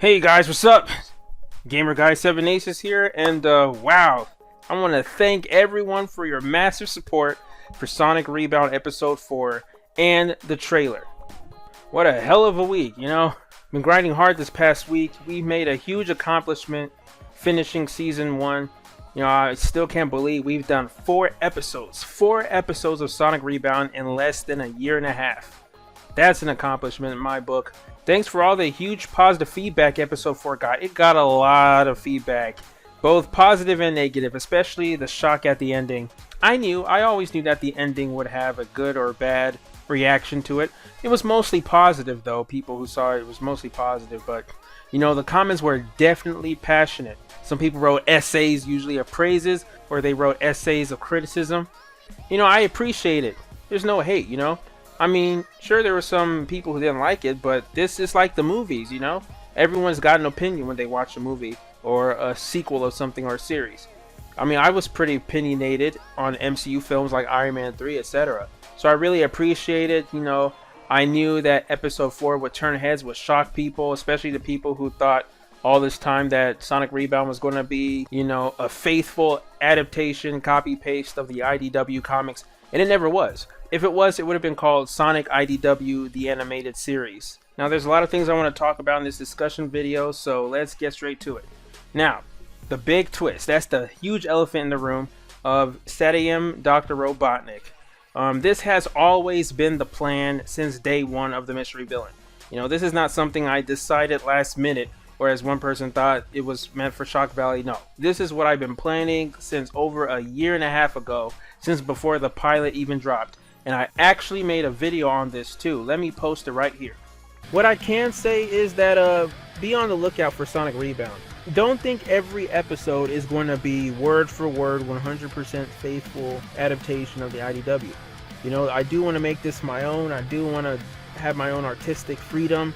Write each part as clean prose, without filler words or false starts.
Hey guys, what's up? Gamer Guy 7 Aces here, and wow, I want to thank everyone for your massive support for Sonic Rebound Episode 4 and the trailer. What a hell of a week, you know? Been grinding hard this past week. We made a huge accomplishment finishing Season 1. You know, I still can't believe we've done 4 episodes of Sonic Rebound in less than a year and a half. That's an accomplishment in my book. Thanks for all the huge positive feedback Episode 4 got. It got a lot of feedback, both positive and negative, especially the shock at the ending. I always knew that the ending would have a good or bad reaction to it. It was mostly positive though. People who saw it was mostly positive, but you know, the comments were definitely passionate. Some people wrote essays usually of praises, or they wrote essays of criticism. You know, I appreciate it. There's no hate, you know. I mean, sure, there were some people who didn't like it, but this is like the movies, you know? Everyone's got an opinion when they watch a movie or a sequel of something or a series. I mean, I was pretty opinionated on MCU films like Iron Man 3, etc. So I really appreciate it, you know. I knew that Episode 4 would turn heads, would shock people, especially the people who thought all this time that Sonic Rebound was going to be, you know, a faithful adaptation, copy-paste of the IDW comics, and it never was. If it was, it would have been called Sonic IDW, the animated series. Now, there's a lot of things I want to talk about in this discussion video, so let's get straight to it. Now, the big twist, that's the huge elephant in the room of SatAM Dr. Robotnik. This has always been the plan since day one of the mystery villain. You know, this is not something I decided last minute, or as one person thought it was meant for shock value. No, this is what I've been planning since over a year and a half ago, since before the pilot even dropped. And I actually made a video on this too. Let me post it right here. What I can say is that be on the lookout for Sonic Rebound. Don't think every episode is going to be word for word 100% faithful adaptation of the IDW. You know, I do want to make this my own. I do want to have my own artistic freedom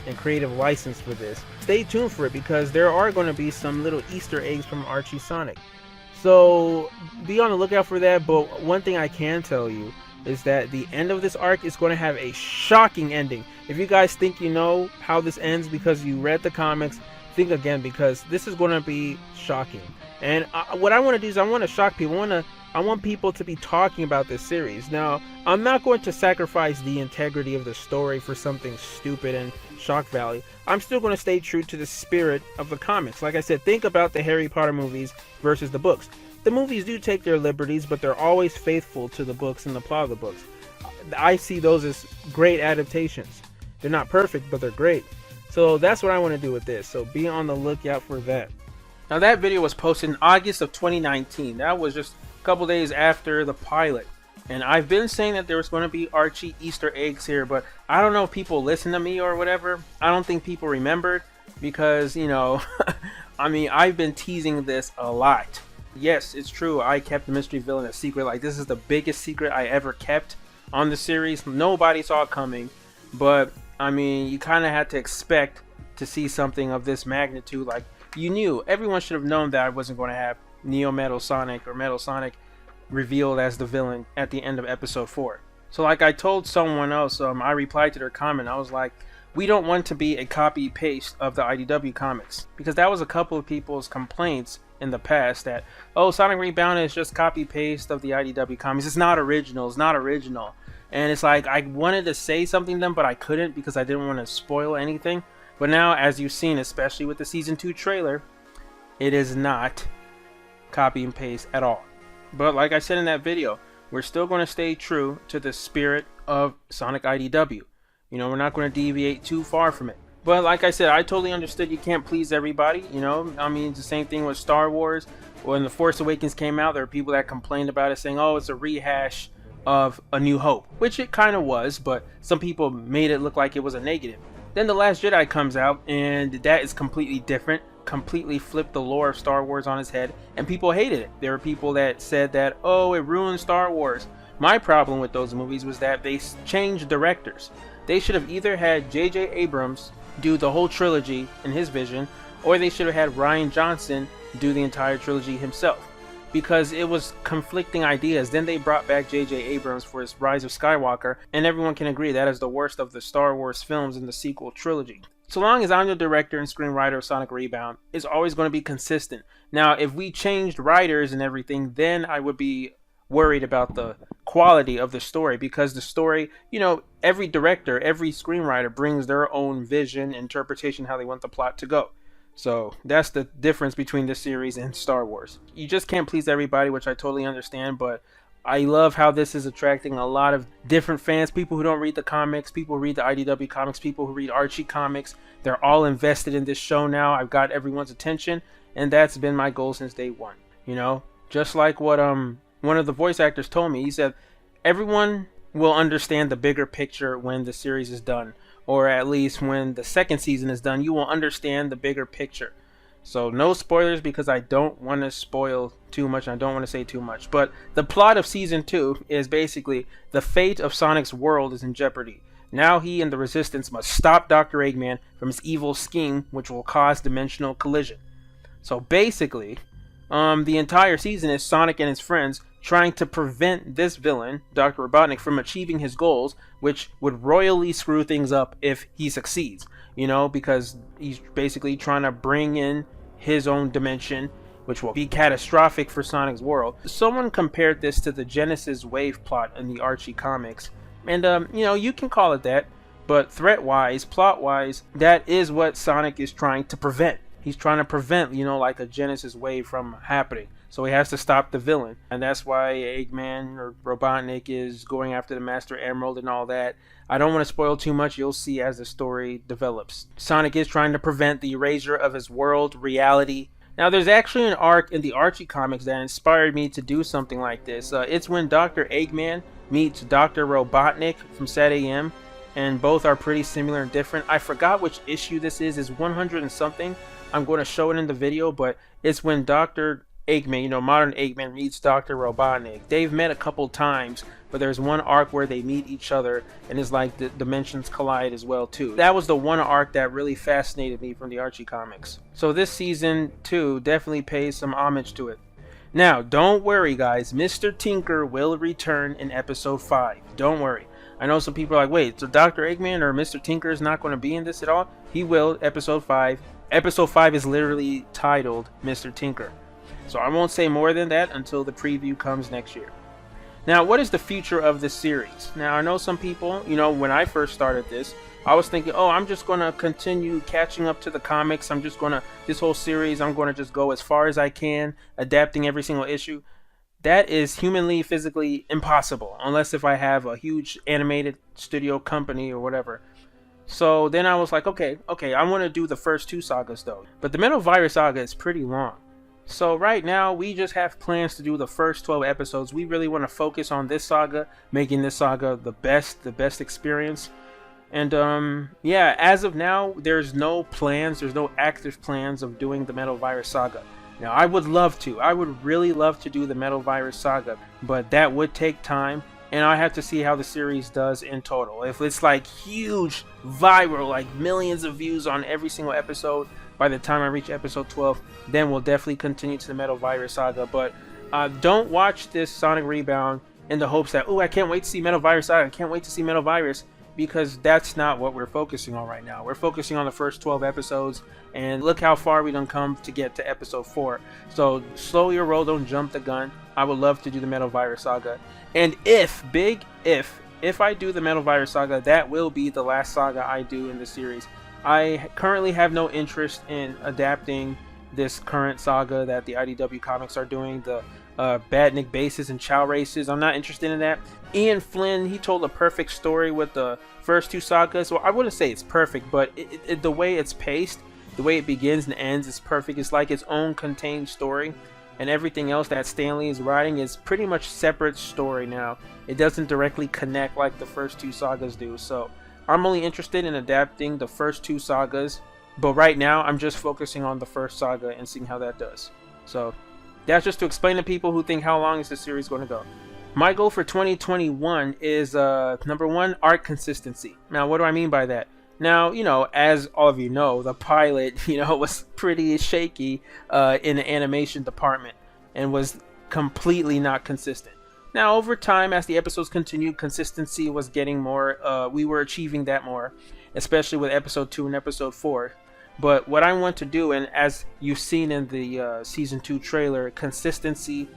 and creative license for this. Stay tuned for it because there are going to be some little Easter eggs from Archie Sonic. So be on the lookout for that. But one thing I can tell you is that the end of this arc is going to have a shocking ending. If you guys think you know how this ends because you read the comics, think again, because this is going to be shocking. And what I want to do is I want to shock people. I want people to be talking about this series. Now, I'm not going to sacrifice the integrity of the story for something stupid and shock value. I'm still going to stay true to the spirit of the comics. Like I said, think about the Harry Potter movies versus the books. The movies do take their liberties, but they're always faithful to the books and the plot of the books. I see those as great adaptations. They're not perfect, but they're great. So that's what I want to do with this. So be on the lookout for that. Now, that video was posted in August of 2019. That was just a couple days after the pilot. And I've been saying that there was going to be Archie Easter eggs here, but I don't know if people listen to me or whatever. I don't think people remembered because, you know, I mean, I've been teasing this a lot. Yes, it's true, I kept the mystery villain a secret. Like, this is the biggest secret I ever kept on the series. Nobody saw it coming, but I mean, you kind of had to expect to see something of this magnitude. Like, you knew, everyone should have known that I wasn't going to have Neo Metal Sonic or Metal Sonic revealed as the villain at the end of Episode 4. So like I told someone else, I replied to their comment. I was like, we don't want to be a copy paste of the IDW comics, because that was a couple of people's complaints in the past that, oh, Sonic Rebound is just copy paste of the IDW comics. It's not original. It's not original. And it's like, I wanted to say something to them, but I couldn't because I didn't want to spoil anything. But now, as you've seen, especially with the Season 2 trailer, it is not copy and paste at all. But like I said in that video, we're still going to stay true to the spirit of Sonic IDW. You know, we're not going to deviate too far from it. But like I said, I totally understood you can't please everybody, you know. I mean, it's the same thing with Star Wars. When The Force Awakens came out, there were people that complained about it, saying, oh, it's a rehash of A New Hope, which it kind of was, but some people made it look like it was a negative. Then The Last Jedi comes out, and that is completely different, completely flipped the lore of Star Wars on its head, and people hated it. There were people that said that, oh, it ruined Star Wars. My problem with those movies was that they changed directors. They should have either had J.J. Abrams do the whole trilogy in his vision, or they should have had Rian Johnson do the entire trilogy himself, because it was conflicting ideas. Then they brought back J.J. Abrams for his Rise of Skywalker, and everyone can agree that is the worst of the Star Wars films in the sequel trilogy. So long as I'm the director and screenwriter of Sonic Rebound, it's always going to be consistent. Now, if we changed writers and everything, then I would be worried about the quality of the story, because the story, every director, every screenwriter brings their own vision, interpretation, how they want the plot to go. So that's the difference between this series and Star Wars. You just can't please everybody, which I totally understand, but I love how this is attracting a lot of different fans, people who don't read the comics, people who read the IDW comics, people who read Archie comics. They're all invested in this show now. I've got everyone's attention, and that's been my goal since day one. Just like what one of the voice actors told me. He said, everyone will understand the bigger picture when the series is done, or at least when the second season is done, you will understand the bigger picture. So no spoilers, because I don't want to spoil too much. I don't want to say too much. But the plot of season 2 is basically the fate of Sonic's world is in jeopardy. Now he and the Resistance must stop Dr. Eggman from his evil scheme, which will cause dimensional collision. So basically, the entire season is Sonic and his friends trying to prevent this villain, Dr. Robotnik, from achieving his goals, which would royally screw things up if he succeeds. Because he's basically trying to bring in his own dimension, which will be catastrophic for Sonic's world. Someone compared this to the Genesis Wave plot in the Archie comics. And, you can call it that, but threat-wise, plot-wise, that is what Sonic is trying to prevent. He's trying to prevent, like a Genesis Wave from happening. So he has to stop the villain. And that's why Eggman or Robotnik is going after the Master Emerald and all that. I don't want to spoil too much. You'll see as the story develops. Sonic is trying to prevent the erasure of his world, reality. Now, there's actually an arc in the Archie comics that inspired me to do something like this. It's when Dr. Eggman meets Dr. Robotnik from SatAM. And both are pretty similar and different. I forgot which issue this is. It's 100 and something. I'm going to show it in the video, but it's when Dr. Eggman, modern Eggman, meets Dr. Robotnik. They've met a couple times, but there's one arc where they meet each other, and it's like the dimensions collide as well too. That was the one arc that really fascinated me from the Archie comics. So this season 2 definitely pays some homage to it. Now, don't worry guys, Mr. Tinker will return in episode 5. Don't worry. I know some people are like, wait, so Dr. Eggman or Mr. Tinker is not going to be in this at all? He will, episode 5. Episode 5 is literally titled Mr. Tinker. So I won't say more than that until the preview comes next year. Now, what is the future of this series? Now, I know some people, when I first started this, I was thinking, oh, I'm just going to continue catching up to the comics. This whole series, I'm going to just go as far as I can, adapting every single issue. That is humanly, physically impossible, unless if I have a huge animated studio company or whatever. So then I was like, okay, I want to do the first 2 sagas though. But the Metal Virus saga is pretty long. So right now, we just have plans to do the first 12 episodes. We really want to focus on this saga, making this saga the best experience. And yeah, as of now, there's no active plans of doing the Metal Virus saga. Now, I would really love to do the Metal Virus saga, but that would take time, and I have to see how the series does in total. If it's like huge, viral, like millions of views on every single episode by the time I reach episode 12, then we'll definitely continue to the Metal Virus saga. But don't watch this Sonic Rebound in the hopes that, oh, I can't wait to see Metal Virus saga, I can't wait to see Metal Virus, because that's not what we're focusing on right now. We're focusing on the first 12 episodes, and look how far we done come to get to episode 4. So slow your roll, don't jump the gun. I would love to do the Metal Virus saga. And if I do the Metal Virus saga, that will be the last saga I do in the series. I currently have no interest in adapting this current saga that the IDW comics are doing, the Badnik bases and Chow races. I'm not interested in that. Ian Flynn, he told a perfect story with the first 2 sagas. Well, I wouldn't say it's perfect, but the way it's paced, the way it begins and ends is perfect. It's like its own contained story, and everything else that Stanley is writing is pretty much separate story now. It doesn't directly connect like the first 2 sagas do. So I'm only interested in adapting the first 2 sagas, but right now I'm just focusing on the first saga and seeing how that does. So that's just to explain to people who think, how long is this series going to go? My goal for 2021 is number 1, art consistency. Now, what do I mean by that? Now, as all of you know, the pilot, was pretty shaky in the animation department and was completely not consistent. Now, over time, as the episodes continued, consistency was getting more, we were achieving that more, especially with episode 2 and episode 4. But what I want to do, and as you've seen in the season 2 trailer, consistency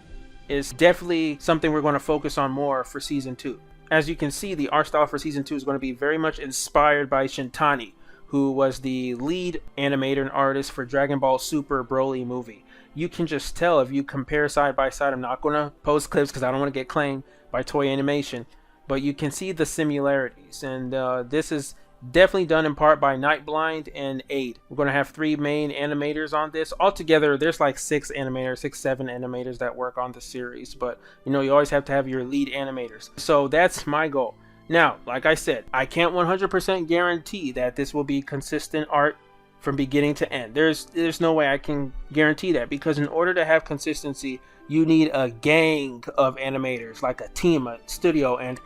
is definitely something we're going to focus on more for season 2. As you can see, the art style for season 2 is going to be very much inspired by Shintani, who was the lead animator and artist for Dragon Ball Super Broly movie. You can just tell if you compare side by side. I'm not going to post clips because I don't want to get claimed by Toei Animation, but you can see the similarities, and this is definitely done in part by Nightblind and Aid. We're going to have 3 main animators on this. Altogether, there's like 7 animators that work on the series, but you always have to have your lead animators. So that's my goal. Now, like I said, I can't 100% guarantee that this will be consistent art from beginning to end. There's no way I can guarantee that, because in order to have consistency, you need a gang of animators, like a team, a studio, and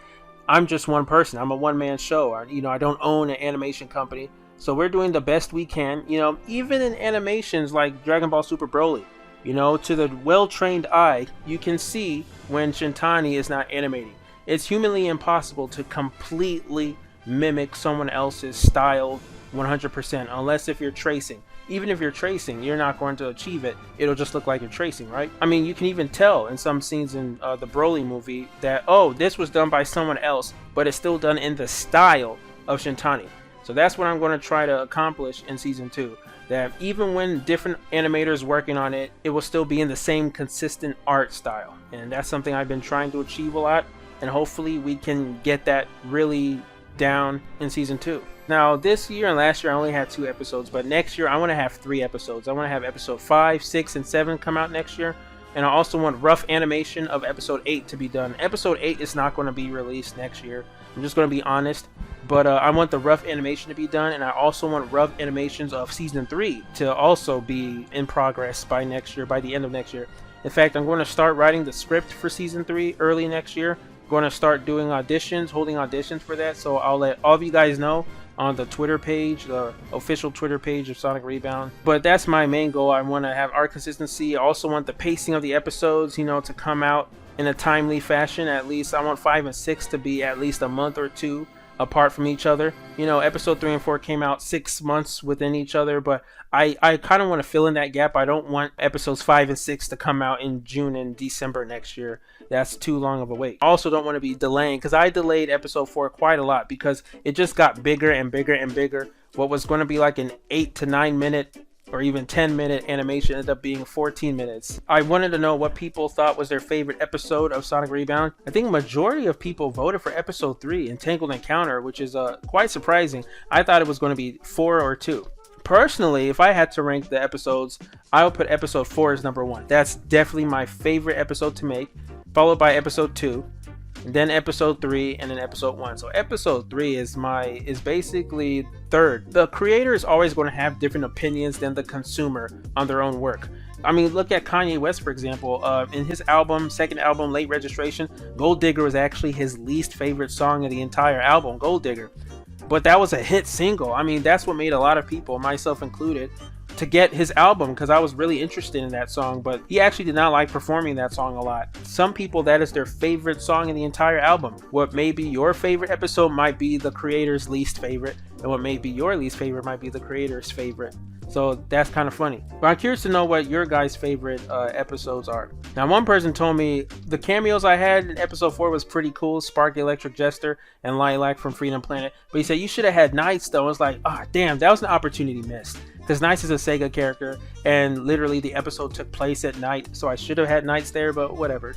I'm just one person. I'm a one-man show. I don't own an animation company, so we're doing the best we can. Even in animations like Dragon Ball Super Broly, to the well-trained eye, you can see when Shintani is not animating. It's humanly impossible to completely mimic someone else's style 100%, unless if you're tracing. Even if you're tracing, you're not going to achieve it. It'll just look like you're tracing, right? I mean, you can even tell in some scenes in the Broly movie that, oh, this was done by someone else, but it's still done in the style of Shintani. So that's what I'm going to try to accomplish in season 2. That even when different animators working on it, it will still be in the same consistent art style. And that's something I've been trying to achieve a lot. And hopefully we can get that really down in season 2. Now, this year and last year I only had 2 episodes, but next year I want to have 3 episodes. I want to have episode 5, 6, and 7 come out next year, and I also want rough animation of episode 8 to be done. Episode 8 is not going to be released next year. I'm just going to be honest, but I want the rough animation to be done, and I also want rough animations of season 3 to also be in progress by next year, by the end of next year. In fact, I'm going to start writing the script for season 3 early next year. I'm going to start doing auditions, holding auditions for that, so I'll let all of you guys know on the Twitter page, the official Twitter page of Sonic Rebound. But that's my main goal. I want to have art consistency. I also want the pacing of the episodes, to come out in a timely fashion. At least I want 5 and 6 to be at least a month or 2 apart from each other. Episode 3 and 4 came out 6 months within each other, but I kind of want to fill in that gap. I don't want episodes 5 and 6 to come out in June and December next year. That's too long of a wait. I also don't want to be delaying, because I delayed episode 4 quite a lot because it just got bigger and bigger and bigger. What was going to be like an 8 to 9 minute or even 10-minute animation ended up being 14 minutes. I wanted to know what people thought was their favorite episode of Sonic Rebound. I think majority of people voted for episode 3, Entangled Encounter, which is quite surprising. I thought it was going to be 4 or 2. Personally, if I had to rank the episodes, I would put episode 4 as number 1. That's definitely my favorite episode to make, followed by episode 2, and then episode 3, and then episode 1. So episode 3 is basically third. The creator is always going to have different opinions than the consumer on their own work. I mean, look at Kanye West, for example. In his second album, Late Registration, Gold Digger was actually his least favorite song of the entire album, Gold Digger. But that was a hit single. I mean, that's what made a lot of people, myself included, to get his album, because I was really interested in that song, but he actually did not like performing that song a lot. Some people, that is their favorite song in the entire album. What may be your favorite episode might be the creator's least favorite, and what may be your least favorite might be the creator's favorite. So that's kind of funny. But I'm curious to know what your guys' favorite episodes are. Now, one person told me the cameos I had in episode 4 was pretty cool. Sparky Electric Jester and Lilac from Freedom Planet. But he said, you should have had Knights, though. I was like, damn, that was an opportunity missed. Because Knights is a Sega character, and literally the episode took place at night, so I should have had Knights there, but whatever.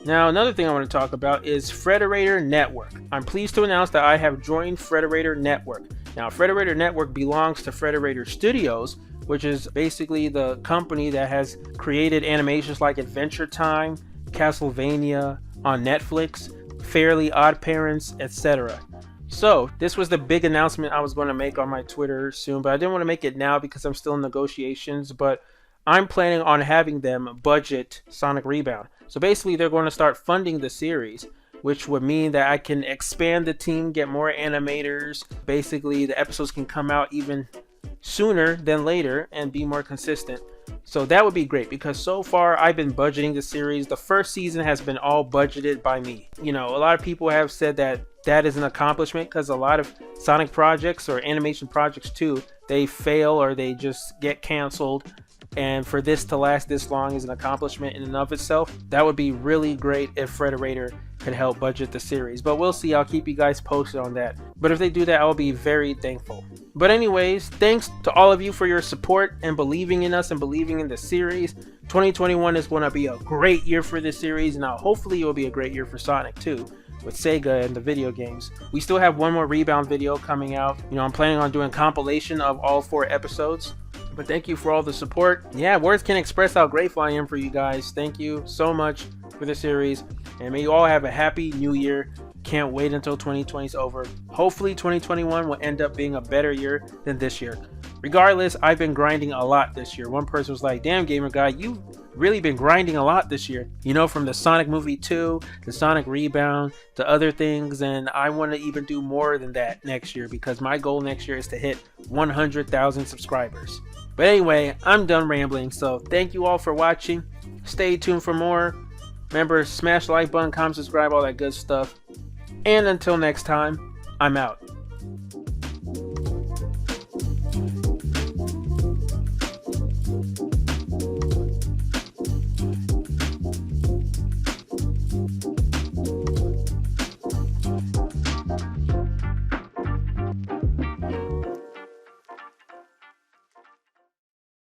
Now, another thing I want to talk about is Frederator Network. I'm pleased to announce that I have joined Frederator Network. Now, Frederator Network belongs to Frederator Studios, which is basically the company that has created animations like Adventure Time, Castlevania on Netflix, Fairly Odd Parents, etc. So, this was the big announcement I was going to make on my Twitter soon, but I didn't want to make it now because I'm still in negotiations, but I'm planning on having them budget Sonic Rebound. So basically, they're going to start funding the series, which would mean that I can expand the team, get more animators. Basically, the episodes can come out even sooner than later and be more consistent. So that would be great, because so far I've been budgeting the series. The first season has been all budgeted by me. You know, a lot of people have said that that is an accomplishment, because a lot of Sonic projects or animation projects too, they fail or they just get canceled. And for this to last this long is an accomplishment in and of itself. That would be really great if Frederator could help budget the series. But we'll see. I'll keep you guys posted on that. But if they do that, I'll be very thankful. But anyways, thanks to all of you for your support and believing in us and believing in the series. 2021 is going to be a great year for this series. Now, hopefully it will be a great year for Sonic too, with Sega and the video games. We still have one more Rebound video coming out. You know, I'm planning on doing a compilation of all 4 episodes. But thank you for all the support. Yeah, words can't express how grateful I am for you guys. Thank you so much for the series. And may you all have a happy new year. Can't wait until 2020 is over. Hopefully 2021 will end up being a better year than this year. Regardless, I've been grinding a lot this year. One person was like, damn, gamer guy, you've really been grinding a lot this year. You know, from the Sonic movie 2 to Sonic Rebound to other things. And I want to even do more than that next year, because my goal next year is to hit 100,000 subscribers. But anyway, I'm done rambling, so thank you all for watching. Stay tuned for more. Remember, smash the like button, comment, subscribe, all that good stuff. And until next time, I'm out.